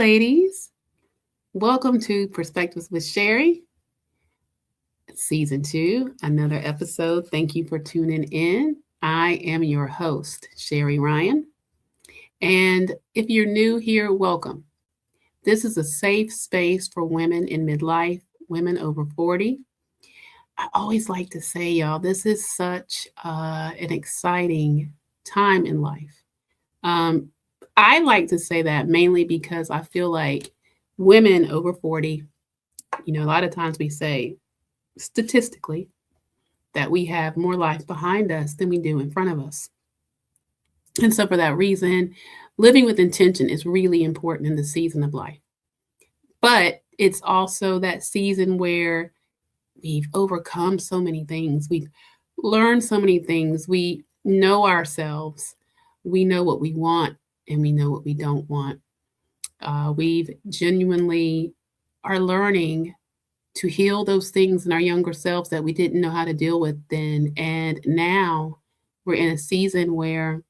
ladies. Welcome to Perspectives with Sherry, Season 2, another episode. Thank you for tuning in. I am your host, Sherry Ryan. And if you're new here, welcome. This is a safe space for women in midlife, women over 40. I always like to say, y'all, this is such an exciting time in life. Um, I like to say that mainly because I feel like women over 40, a lot of times we say statistically that we have more life behind us than we do in front of us. And so, for that reason, living with intention is really important in the season of life. But it's also that season where we've overcome so many things, we've learned so many things, we know ourselves, we know what we want, and we know what we don't want. We've genuinely are learning to heal those things in our younger selves that we didn't know how to deal with then. And now we're in a season where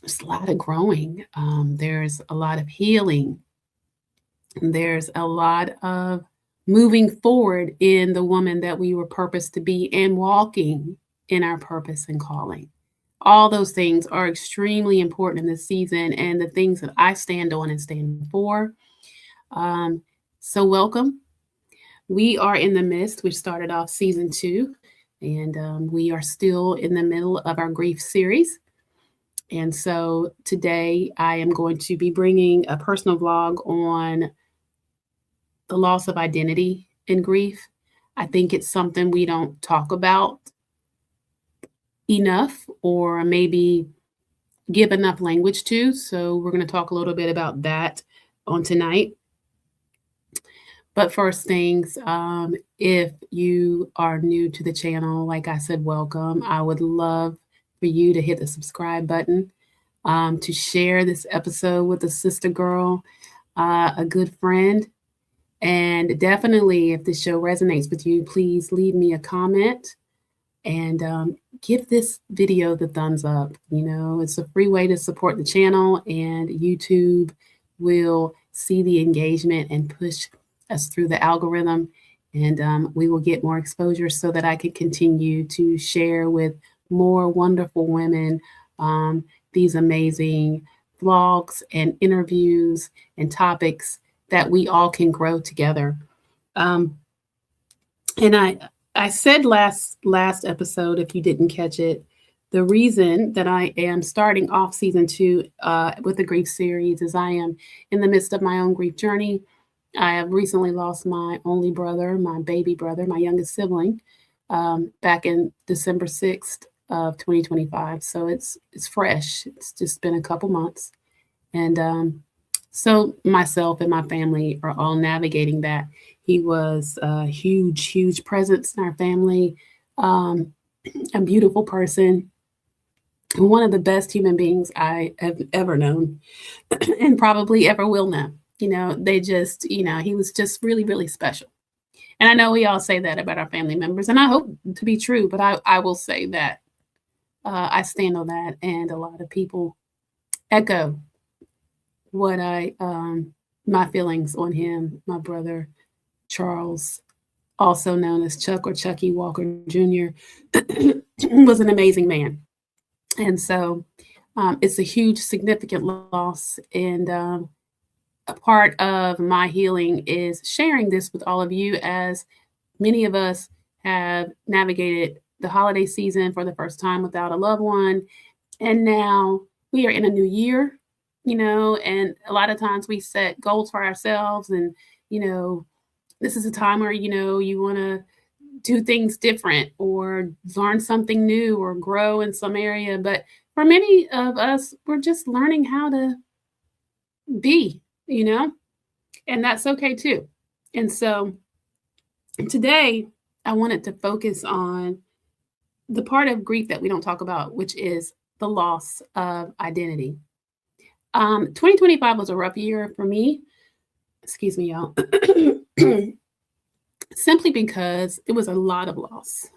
there's a lot of growing, there's a lot of healing, and there's a lot of moving forward in the woman that we were purposed to be and walking in our purpose and calling. All those things are extremely important in this season and the things that I stand on and stand for. So, welcome. We are in the midst. We started off season 2, and we are still in the middle of our grief series. And so today I am going to be bringing a personal vlog on the loss of identity in grief. I think it's something we don't talk about enough or maybe give enough language to. So we're going to talk a little bit about that on tonight. But first things, if you are new to the channel, like I said, welcome. I would love for you to hit the subscribe button, to share this episode with a sister girl, a good friend. And definitely, if the show resonates with you, please leave me a comment and give this video the thumbs up. It's a free way to support the channel, and YouTube will see the engagement and push us through the algorithm, and we will get more exposure so that I can continue to share with more wonderful women these amazing vlogs and interviews and topics that we all can grow together. And I said last episode, if you didn't catch it, the reason that I am starting off season 2 with the grief series is I am in the midst of my own grief journey. I have recently lost my only brother, my baby brother, my youngest sibling, back in December 6th of 2025. So it's fresh. It's just been a couple months. And so myself and my family are all navigating that. He was a huge, huge presence in our family, a beautiful person, one of the best human beings I have ever known and probably ever will know. They just, he was just really, really special. And I know we all say that about our family members, and I hope to be true, but I will say that I stand on that, and a lot of people echo what my feelings on him. My brother, Charles, also known as Chuck or Chucky Walker Jr., was an amazing man. And so it's a huge, significant loss. And a part of my healing is sharing this with all of you, as many of us have navigated the holiday season for the first time without a loved one. And now we are in a new year, and a lot of times we set goals for ourselves. And, this is a time where, you want to do things different or learn something new or grow in some area. But for many of us, we're just learning how to be, and that's okay too. And so today I wanted to focus on the part of grief that we don't talk about, which is the loss of identity. 2025 was a rough year for me. Excuse me, y'all. Simply because it was a lot of loss.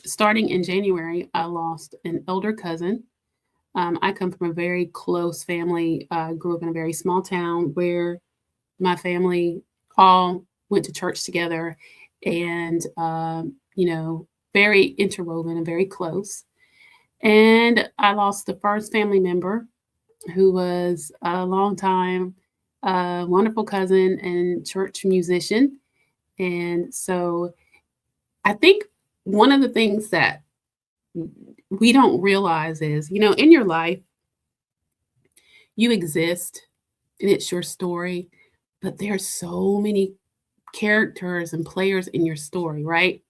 Starting in January, I lost an elder cousin. I come from a very close family. I grew up in a very small town where my family all went to church together and, very interwoven and very close. And I lost the first family member who was a long time, wonderful cousin and church musician. And so I think one of the things that we don't realize is, in your life, you exist and it's your story, but there's so many characters and players in your story, right?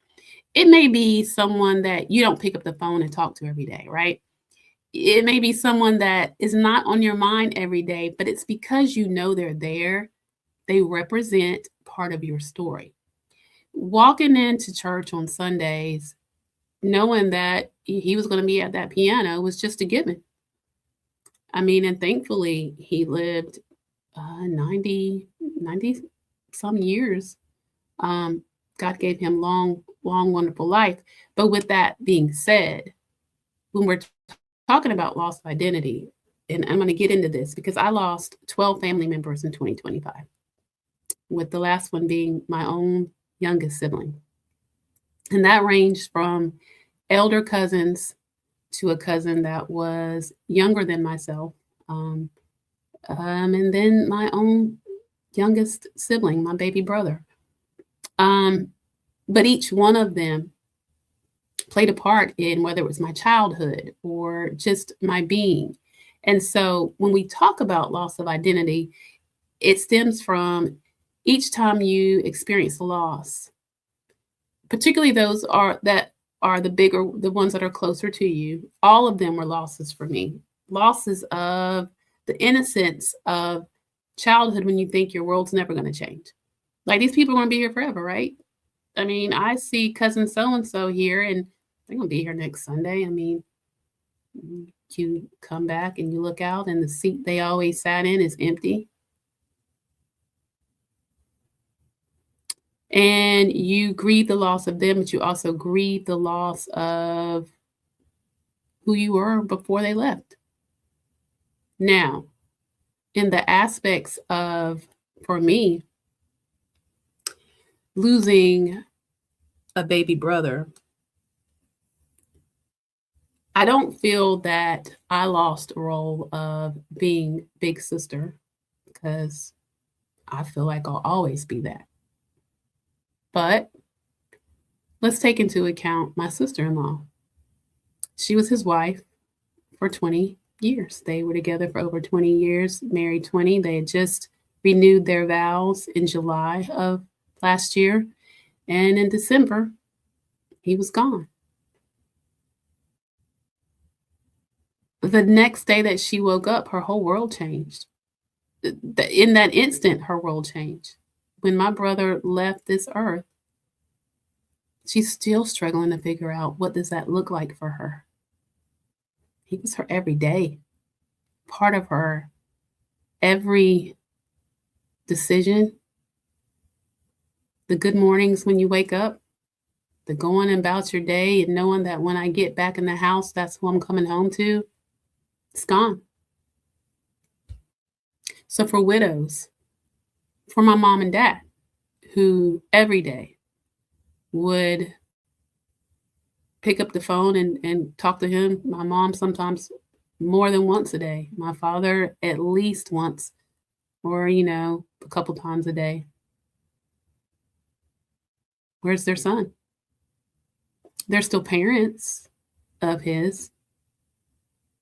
It may be someone that you don't pick up the phone and talk to every day, right? It may be someone that is not on your mind every day, but it's because you know they're there. They represent part of your story. Walking into church on Sundays, knowing that he was going to be at that piano was just a given. I mean, and thankfully he lived 90 some years. God gave him long, long, wonderful life. But with that being said, when we're talking about loss of identity, and I'm going to get into this because I lost 12 family members in 2025, with the last one being my own youngest sibling. And that ranged from elder cousins to a cousin that was younger than myself. And then my own youngest sibling, my baby brother. But each one of them played a part in whether it was my childhood or just my being. And so when we talk about loss of identity, it stems from each time you experience loss, particularly those that are the ones that are closer to you. All of them were losses for me. Losses of the innocence of childhood when you think your world's never going to change. Like, these people are going to be here forever, right? I mean, I see cousin so-and-so here and they're going to be here next Sunday. I mean, you come back and you look out and the seat they always sat in is empty. And you grieve the loss of them, but you also grieve the loss of who you were before they left. Now, in the aspects of, for me, losing a baby brother, I don't feel that I lost a role of being big sister because I feel like I'll always be that. But let's take into account my sister-in-law. She was his wife for 20 years. They were together for over 20 years, married 20. They had just renewed their vows in July of last year. And in December, he was gone. The next day that she woke up, her whole world changed. In that instant, her world changed. When my brother left this earth, she's still struggling to figure out what does that look like for her. He was her every day, part of her every decision, the good mornings when you wake up, the going about your day and knowing that when I get back in the house, that's who I'm coming home to. It's gone. So for widows, for my mom and dad, who every day would pick up the phone and talk to him. My mom sometimes more than once a day. My father at least once or, a couple times a day. Where's their son? They're still parents of his,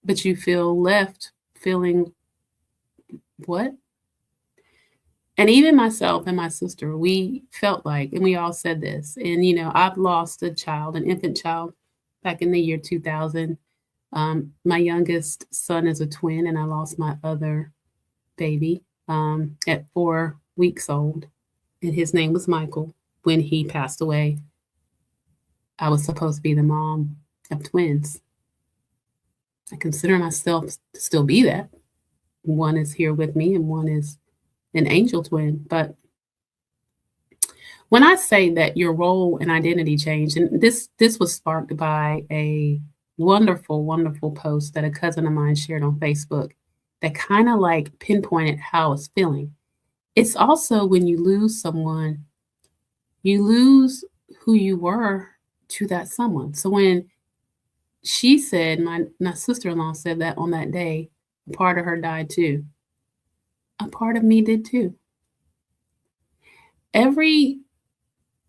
but you feel left feeling what? And even myself and my sister, we felt like, and we all said this, and I've lost a child, an infant child, back in the year 2000. My youngest son is a twin, and I lost my other baby at 4 weeks old, and his name was Michael. When he passed away, I was supposed to be the mom of twins. I consider myself to still be that. One is here with me, and one is an angel twin. But when I say that your role and identity changed, and this was sparked by a wonderful, wonderful post that a cousin of mine shared on Facebook that kind of like pinpointed how I was feeling. It's also when you lose someone, you lose who you were to that someone. So when she said, my sister-in-law said that on that day, a part of her died too. A part of me did too. Every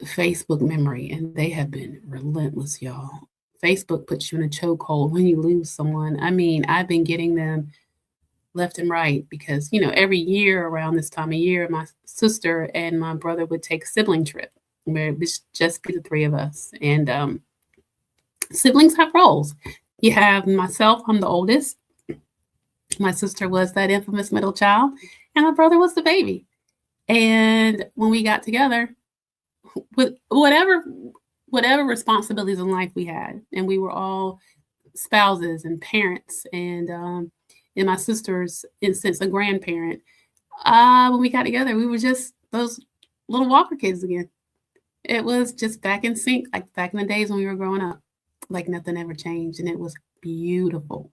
Facebook memory, and they have been relentless, y'all. Facebook puts you in a chokehold when you lose someone. I mean, I've been getting them left and right because, every year around this time of year, my sister and my brother would take a sibling trip where it would just be the three of us. And siblings have roles. You have myself, I'm the oldest. My sister was that infamous middle child, and my brother was the baby. And when we got together, with whatever responsibilities in life we had, and we were all spouses and parents, and in my sister's instance, a grandparent. When we got together, we were just those little Walker kids again. It was just back in sync, like back in the days when we were growing up, like nothing ever changed, and it was beautiful.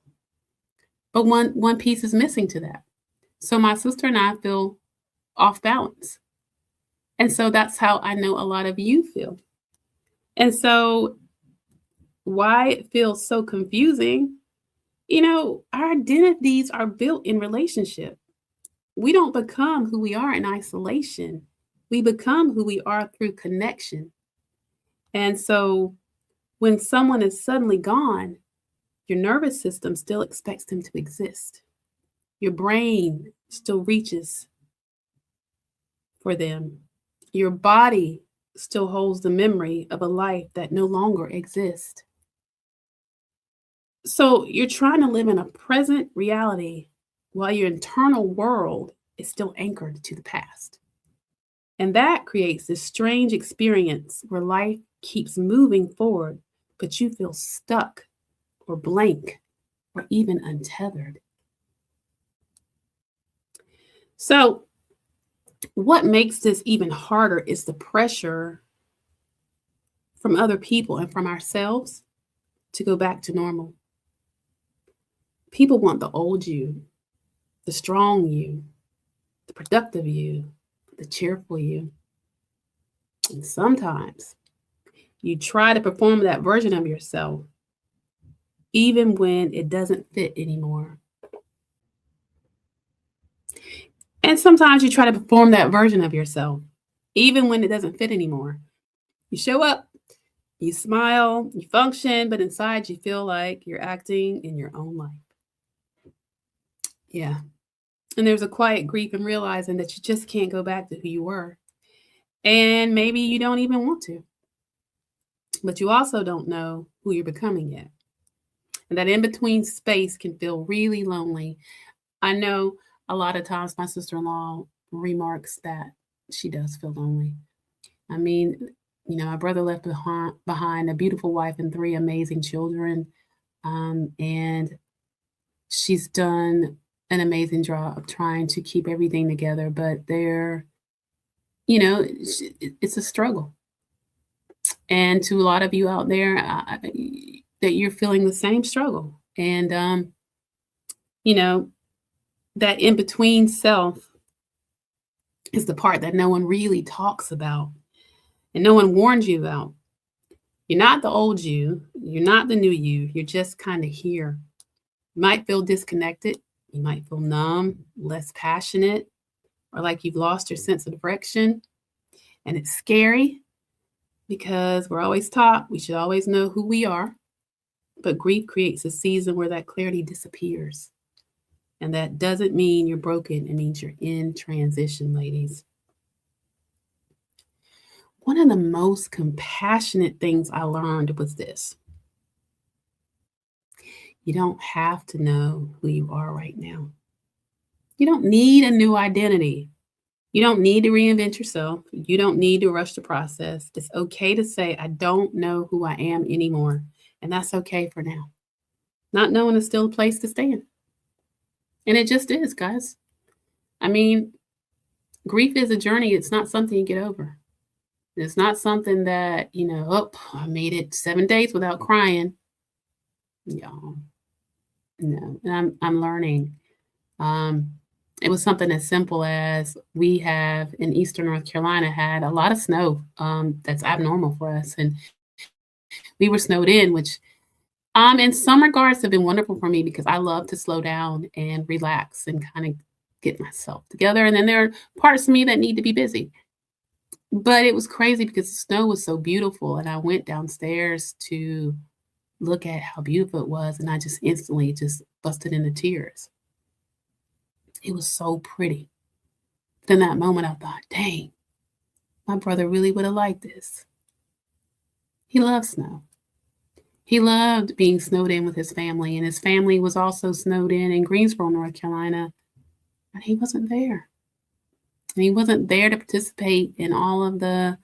But one piece is missing to that. So my sister and I feel off balance. And so that's how I know a lot of you feel. And so why it feels so confusing, our identities are built in relationship. We don't become who we are in isolation. We become who we are through connection. And so when someone is suddenly gone, your nervous system still expects them to exist. Your brain still reaches for them. Your body still holds the memory of a life that no longer exists. So you're trying to live in a present reality while your internal world is still anchored to the past. And that creates this strange experience where life keeps moving forward, but you feel stuck or blank or even untethered. So, what makes this even harder is the pressure from other people and from ourselves to go back to normal. People want the old you, the strong you, the productive you, the cheerful you. And sometimes you try to perform that version of yourself, even when it doesn't fit anymore. And sometimes you try to perform that version of yourself, even when it doesn't fit anymore. You show up, you smile, you function, but inside you feel like you're acting in your own life. Yeah. And there's a quiet grief in realizing that you just can't go back to who you were. And maybe you don't even want to. But you also don't know who you're becoming yet. And that in between space can feel really lonely. I know a lot of times my sister in law remarks that she does feel lonely. I mean, my brother left behind a beautiful wife and three amazing children. And she's done an amazing job of trying to keep everything together, but it's a struggle. And to a lot of you out there, that you're feeling the same struggle. And, that in between self is the part that no one really talks about and no one warns you about. You're not the old you. You're not the new you. You're just kind of here. You might feel disconnected. You might feel numb, less passionate, or like you've lost your sense of direction. And it's scary because we're always taught we should always know who we are. But grief creates a season where that clarity disappears. And that doesn't mean you're broken. It means you're in transition, ladies. One of the most compassionate things I learned was this. You don't have to know who you are right now. You don't need a new identity. You don't need to reinvent yourself. You don't need to rush the process. It's okay to say, I don't know who I am anymore. And that's okay for now. Not knowing is still a place to stand. And it just is, guys. I mean, grief is a journey. It's not something you get over. It's not something that, I made it 7 days without crying. Y'all. No, and I'm learning. Um, it was something as simple as we have in Eastern North Carolina had a lot of snow, that's abnormal for us, and we were snowed in, which, in some regards have been wonderful for me because I love to slow down and relax and kinda get myself together, and then there are parts of me that need to be busy. But it was crazy because the snow was so beautiful, and I went downstairs to look at how beautiful it was, and I just instantly just busted into tears. It was so pretty. But in that moment, I thought, "Dang, my brother really would have liked this." He loved snow. He loved being snowed in with his family, and his family was also snowed in Greensboro, North Carolina, and he wasn't there. And he wasn't there to participate in all of the,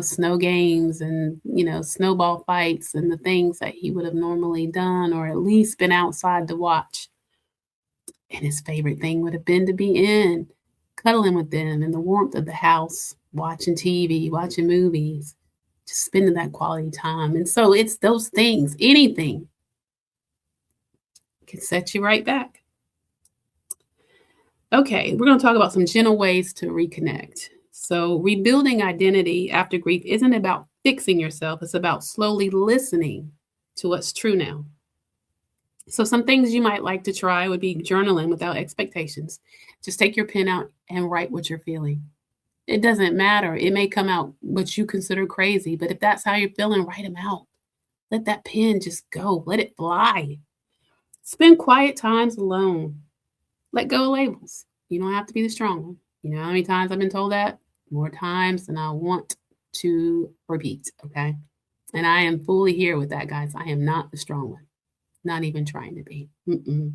snow games and, snowball fights and the things that he would have normally done or at least been outside to watch. And his favorite thing would have been to be in, cuddling with them in the warmth of the house, watching TV, watching movies, just spending that quality time. And so it's those things, anything can set you right back. Okay, we're going to talk about some gentle ways to reconnect. So, rebuilding identity after grief isn't about fixing yourself, it's about slowly listening to what's true now. So, some things you might like to try would be journaling without expectations. Just take your pen out and write what you're feeling. It doesn't matter. It may come out what you consider crazy, but if that's how you're feeling, write them out. Let that pen just go, let it fly. Spend quiet times alone. Let go of labels. You don't have to be the strong one. You know how many times I've been told that? More times than I want to repeat, okay? And I am fully here with that, guys. I am not the strong one. Not even trying to be. Mm-mm.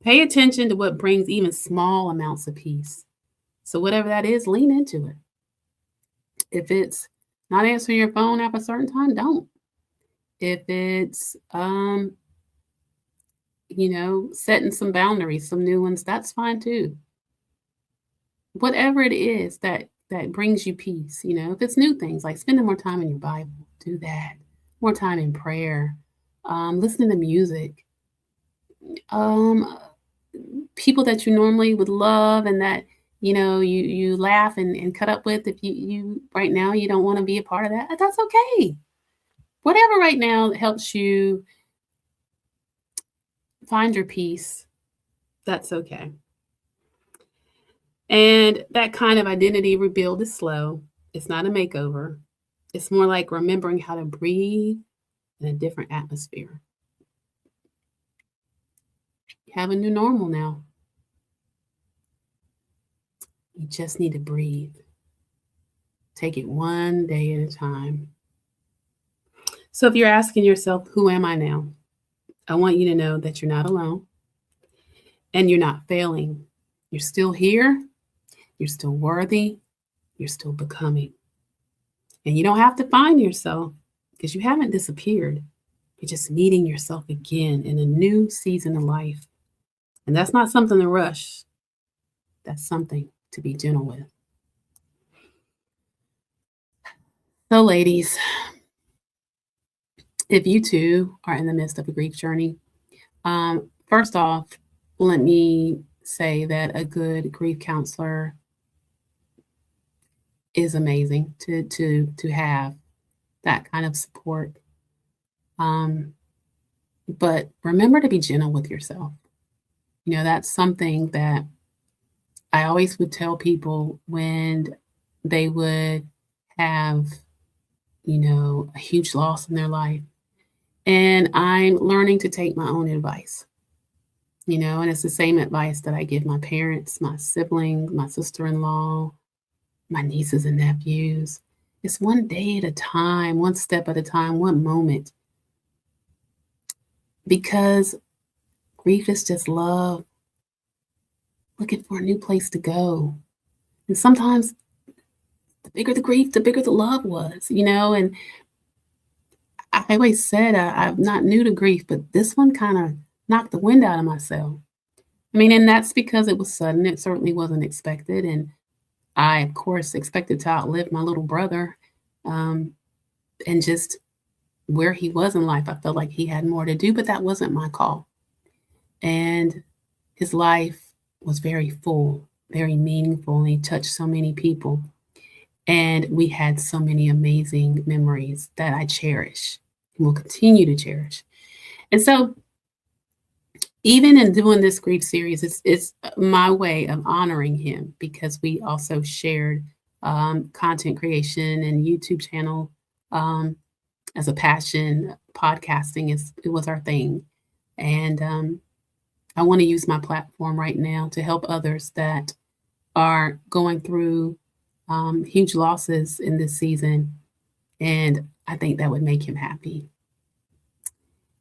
Pay attention to what brings even small amounts of peace. So whatever that is, lean into it. If it's not answering your phone at a certain time, don't. If it's setting some boundaries, some new ones, that's fine too. Whatever it is that brings you peace, if it's new things like spending more time in your Bible, do that. More time in prayer, listening to music, um, people that you normally would love and that you laugh and cut up with. If you right now you don't want to be a part of that, that's okay. Whatever right now helps you find your peace, that's okay. And that kind of identity rebuild is slow. It's not a makeover. It's more like remembering how to breathe in a different atmosphere. You have a new normal now. You just need to breathe. Take it one day at a time. So if you're asking yourself, who am I now? I want you to know that you're not alone and you're not failing. You're still here. You're still worthy. You're still becoming. And you don't have to find yourself because you haven't disappeared. You're just meeting yourself again in a new season of life. And that's not something to rush. That's something to be gentle with. So, ladies, if you too are in the midst of a grief journey, first off, let me say that a good grief counselor is amazing to have that kind of support. But remember to be gentle with yourself. That's something that I always would tell people when they would have, a huge loss in their life. And I'm learning to take my own advice, and it's the same advice that I give my parents, my siblings, my sister-in-law, my nieces and nephews. It's one day at a time, one step at a time, one moment. Because grief is just love looking for a new place to go. And sometimes the bigger the grief, the bigger the love was, and I always said I'm not new to grief, but this one kind of knocked the wind out of myself. I mean, and that's because it was sudden. It certainly wasn't expected. And I, of course, expected to outlive my little brother and just where he was in life. I felt like he had more to do, but that wasn't my call. And his life was very full, very meaningful, and he touched so many people. And we had so many amazing memories that I cherish and will continue to cherish. And so, even in doing this grief series, it's my way of honoring him because we also shared content creation and YouTube channel as a passion. Podcasting it was our thing, and I want to use my platform right now to help others that are going through huge losses in this season, and I think that would make him happy.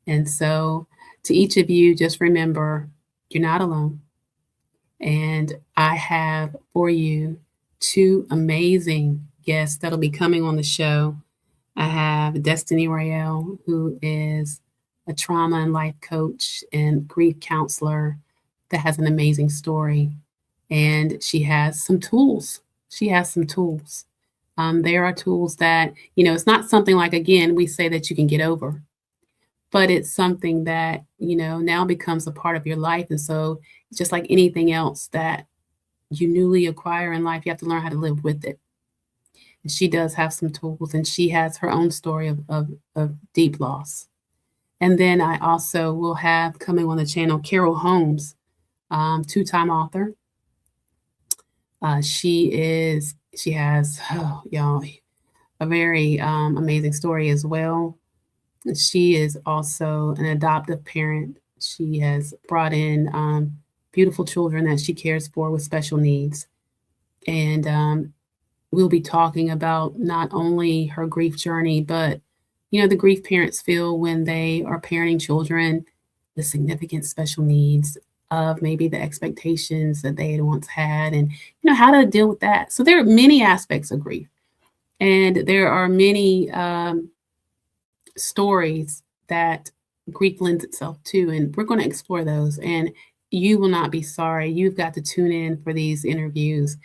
And so, to each of you, just remember you're not alone. And I have for you two amazing guests that'll be coming on the show. I have Destiny Royale, who is a trauma and life coach and grief counselor that has an amazing story. And she has some tools. There are tools that, it's not something like, again, we say that you can get over, but it's something that, now becomes a part of your life. And so just like anything else that you newly acquire in life, you have to learn how to live with it. And she does have some tools, and she has her own story of deep loss. And then I also will have coming on the channel Carol Holmes, two-time author. She has, y'all, a very amazing story as well. She is also an adoptive parent. She has brought in beautiful children that she cares for with special needs. And we'll be talking about not only her grief journey, but, the grief parents feel when they are parenting children with significant special needs, of maybe the expectations that they had once had, and, how to deal with that. So there are many aspects of grief, and there are many stories that grief lends itself to, and we're going to explore those. And you will not be sorry. You've got to tune in for these interviews.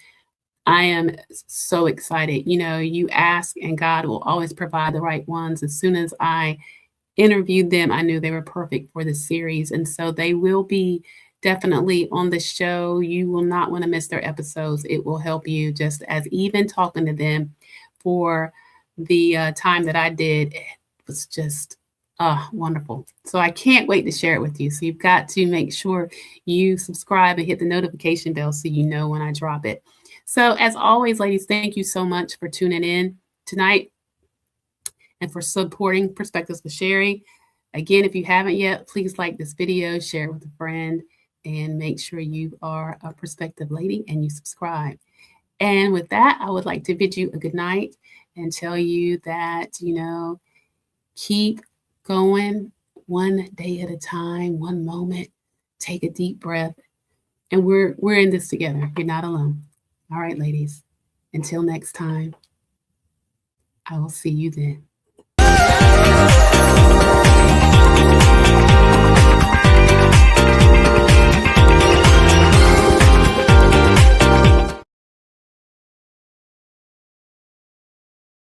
I am so excited. You ask, and God will always provide the right ones. As soon as I interviewed them, I knew they were perfect for this series. And so they will be definitely on the show. You will not want to miss their episodes. It will help you, just as even talking to them for the time that I did. It was just wonderful. So I can't wait to share it with you. So you've got to make sure you subscribe and hit the notification bell so you know when I drop it. So as always, ladies, thank you so much for tuning in tonight and for supporting Perspectives with Sherry. Again, if you haven't yet, please like this video, share it with a friend, and make sure you are a Perspective lady and you subscribe. And with that, I would like to bid you a good night and tell you that, keep going one day at a time, one moment. Take a deep breath. And we're in this together. You're not alone. All right, ladies. Until next time, I will see you then.